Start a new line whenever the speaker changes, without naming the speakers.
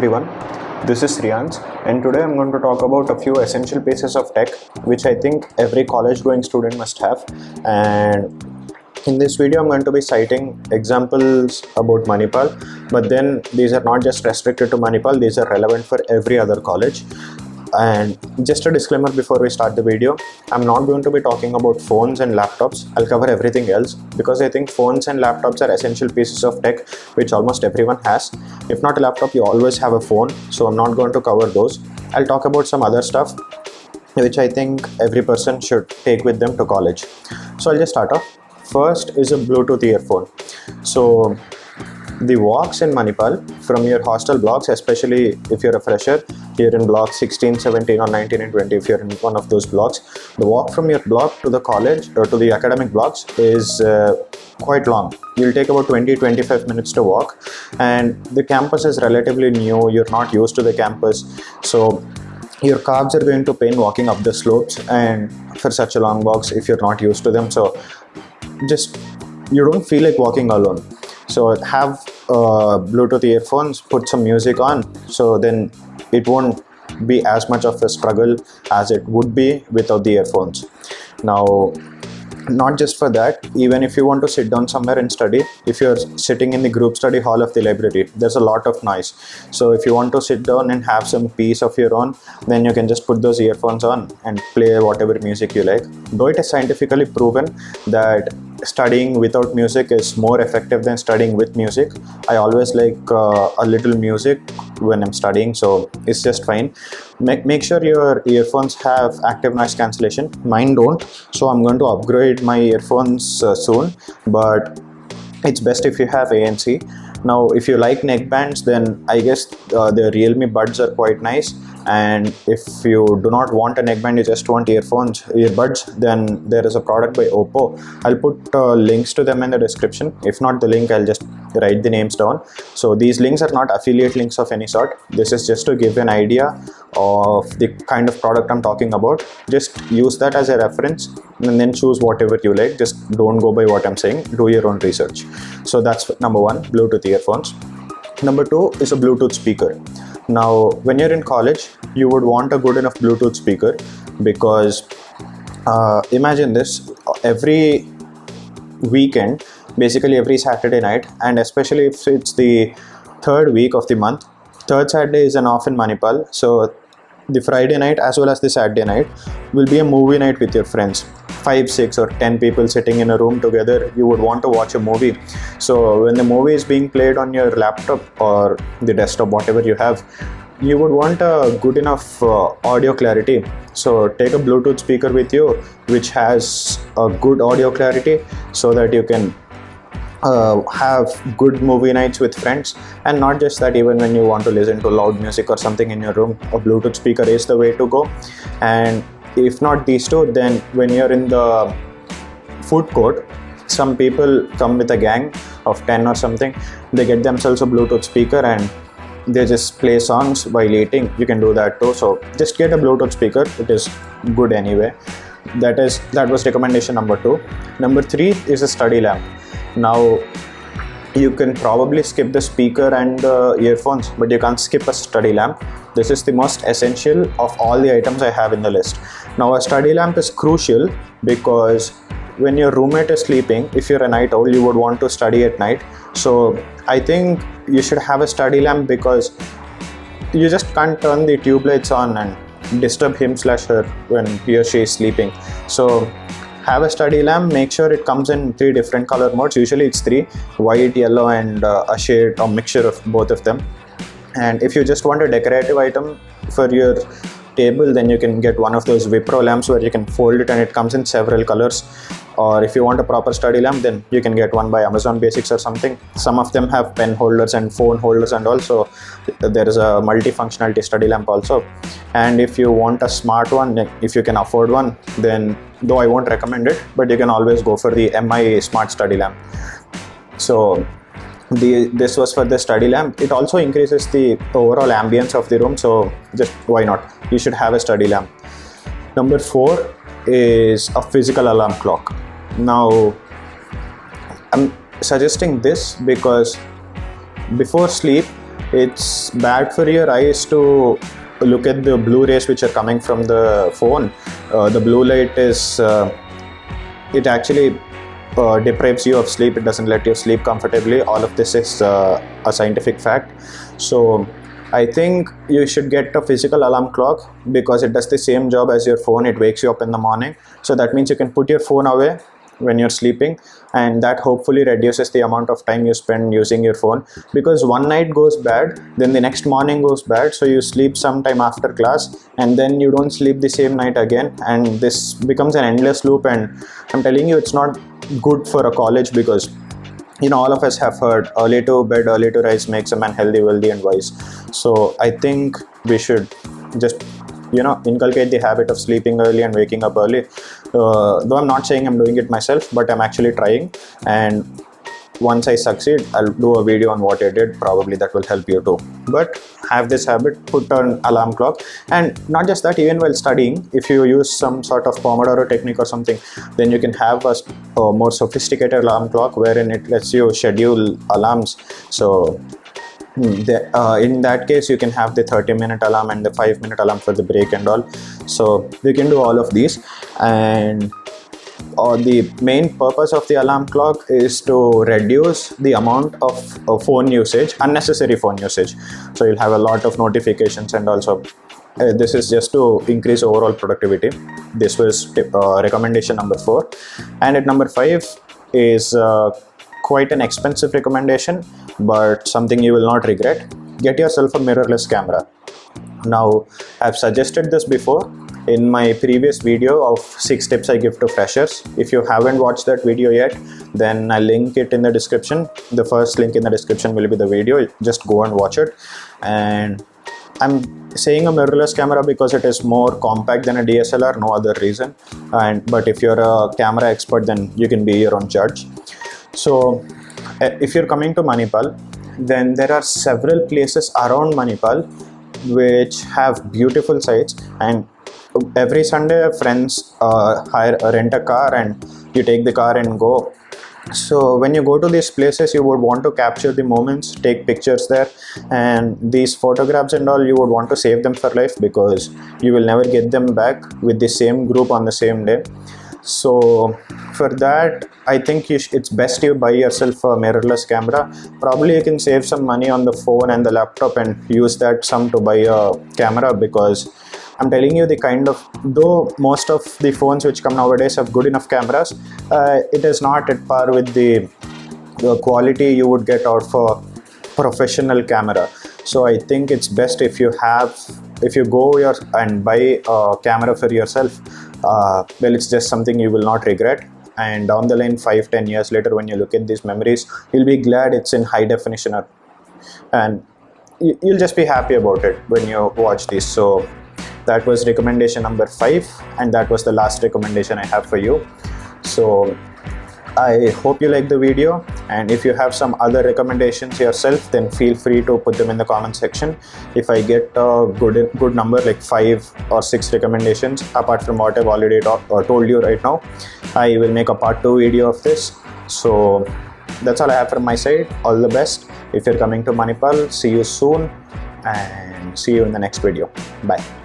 everyone, this is Sriyans, and today I'm going to talk about a few essential pieces of tech which I think every college going student must have. And in this video I'm going to be citing examples about Manipal, but then these are not just restricted to Manipal, these are relevant for every other college. And just a disclaimer before we start the video, I'm not going to be talking about phones and laptops. I'll cover everything else because I think phones and laptops are essential pieces of tech which almost everyone has. If not a laptop, you always have a phone, so I'm not going to cover those. I'll talk about some other stuff which I think every person should take with them to college. So I'll just start off. First is a Bluetooth earphone. So the walks in Manipal from your hostel blocks, especially if you're a fresher, you're in block 16, 17 or 19 and 20, if you're in one of those blocks, the walk from your block to the college or to the academic blocks is quite long. You'll take about 20-25 minutes to walk, and the campus is relatively new, you're not used to the campus, so your calves are going to pain walking up the slopes and for such a long walks if you're not used to them. So just you don't feel like walking alone. So have Bluetooth earphones, put some music on, so then it won't be as much of a struggle as it would be without the earphones. Now, not just for that, even if you want to sit down somewhere and study, if you're sitting in the group study hall of the library, there's a lot of noise. So if you want to sit down and have some peace of your own, then you can just put those earphones on and play whatever music you like. Though it is scientifically proven that studying without music is more effective than studying with music, I always like a little music when I'm studying, so it's just fine. Make sure your earphones have active noise cancellation. Mine don't, so I'm going to upgrade my earphones soon, but it's best if you have ANC. Now if you like neckbands, then I guess the Realme buds are quite nice, and if you do not want a neckband, you just want earbuds, then there is a product by Oppo. I'll put links to them in the description. If not the link, I'll just write the names down. So these links are not affiliate links of any sort. This is just to give an idea of the kind of product I'm talking about. Just use that as a reference and then choose whatever you like. Just don't go by what I'm saying, do your own research. So that's number one, Bluetooth earphones. Number two is a Bluetooth speaker. Now when you're in college, you would want a good enough Bluetooth speaker because imagine this, every weekend, basically every Saturday night, and especially if it's the third week of the month, third Saturday is an off in Manipal, so the Friday night as well as the Saturday night will be a movie night with your friends. 5, 6 or 10 people sitting in a room together, you would want to watch a movie. So when the movie is being played on your laptop or the desktop, whatever you have, you would want a good enough audio clarity. So take a Bluetooth speaker with you which has a good audio clarity so that you can have good movie nights with friends. And not just that, even when you want to listen to loud music or something in your room, a Bluetooth speaker is the way to go. And if not these two, then when you're in the food court, some people come with a gang of 10 or something, they get themselves a Bluetooth speaker and they just play songs while eating. You can do that too. So just get a Bluetooth speaker, it is good anyway. That was recommendation number 2. Number 3 is a study lamp. Now you can probably skip the speaker and the earphones, but you can't skip a study lamp. This is the most essential of all the items I have in the list. Now a study lamp is crucial because when your roommate is sleeping, if you're a night owl, you would want to study at night. So I think you should have a study lamp because you just can't turn the tube lights on and disturb him/her when he or she is sleeping. So have a study lamp, make sure it comes in 3 different color modes. Usually it's 3, white, yellow and a shade or mixture of both of them. And if you just want a decorative item for your table, then you can get one of those Wipro lamps where you can fold it and it comes in several colors. Or if you want a proper study lamp, then you can get one by Amazon Basics or something. Some of them have pen holders and phone holders, and also there is a multi-functionality study lamp also. And if you want a smart one, if you can afford one, then though I won't recommend it, but you can always go for the MI smart study lamp. So this was for the study lamp. It also increases the overall ambience of the room, so just why not? You should have a study lamp. Number 4 is a physical alarm clock. Now I'm suggesting this because before sleep it's bad for your eyes to look at the blue rays which are coming from the phone. The blue light is it actually deprives you of sleep. It doesn't let you sleep comfortably. All of this is a scientific fact. So I think you should get a physical alarm clock because it does the same job as your phone. It wakes you up in the morning. So that means you can put your phone away when you're sleeping, and that hopefully reduces the amount of time you spend using your phone, because one night goes bad, then the next morning goes bad, so you sleep sometime after class and then you don't sleep the same night again, and this becomes an endless loop. And I'm telling you, it's not good for a college, because all of us have heard early to bed, early to rise makes a man healthy, wealthy and wise. So I think we should just inculcate the habit of sleeping early and waking up early. Though I'm not saying I'm doing it myself, but I'm actually trying, and once I succeed, I'll do a video on what I did. Probably that will help you too. But have this habit, put an alarm clock. And not just that, even while studying, if you use some sort of Pomodoro technique or something, then you can have a more sophisticated alarm clock wherein it lets you schedule alarms. So in that case, you can have the 30-minute alarm and the 5-minute alarm for the break and all. So you can do all of these. And the main purpose of the alarm clock is to reduce the amount of phone usage, unnecessary phone usage. So you'll have a lot of notifications, and also this is just to increase overall productivity. This was recommendation number 4. And at number 5 is quite an expensive recommendation, but something you will not regret. Get yourself a mirrorless camera. Now, I've suggested this before in my previous video of 6 tips I give to freshers. If you haven't watched that video yet, then I'll link it in the description. The first link in the description will be the video. Just go and watch it. And I'm saying a mirrorless camera because it is more compact than a DSLR, no other reason. But if you're a camera expert, then you can be your own judge. So if you're coming to Manipal, then there are several places around Manipal which have beautiful sites, and every Sunday friends rent a car and you take the car and go. So when you go to these places, you would want to capture the moments, take pictures there, and these photographs and all, you would want to save them for life, because you will never get them back with the same group on the same day. So for that, I think it's best you buy yourself a mirrorless camera. Probably you can save some money on the phone and the laptop and use that sum to buy a camera, because I'm telling you, though most of the phones which come nowadays have good enough cameras, it is not at par with the quality you would get out of a professional camera. So I think it's best if you go and buy a camera for yourself. Well, it's just something you will not regret, and down the line, 5-10 years later, when you look at these memories, you'll be glad it's in high definition, and you'll just be happy about it when you watch these. So that was recommendation number 5, and that was the last recommendation I have for you. So I hope you like the video, and if you have some other recommendations yourself, then feel free to put them in the comment section. If I get a good number, like 5 or 6 recommendations apart from what I've already told you right now, I will make a part 2 video of this. So that's all I have from my side. All the best. If you're coming to Manipal, see you soon, and see you in the next video. Bye.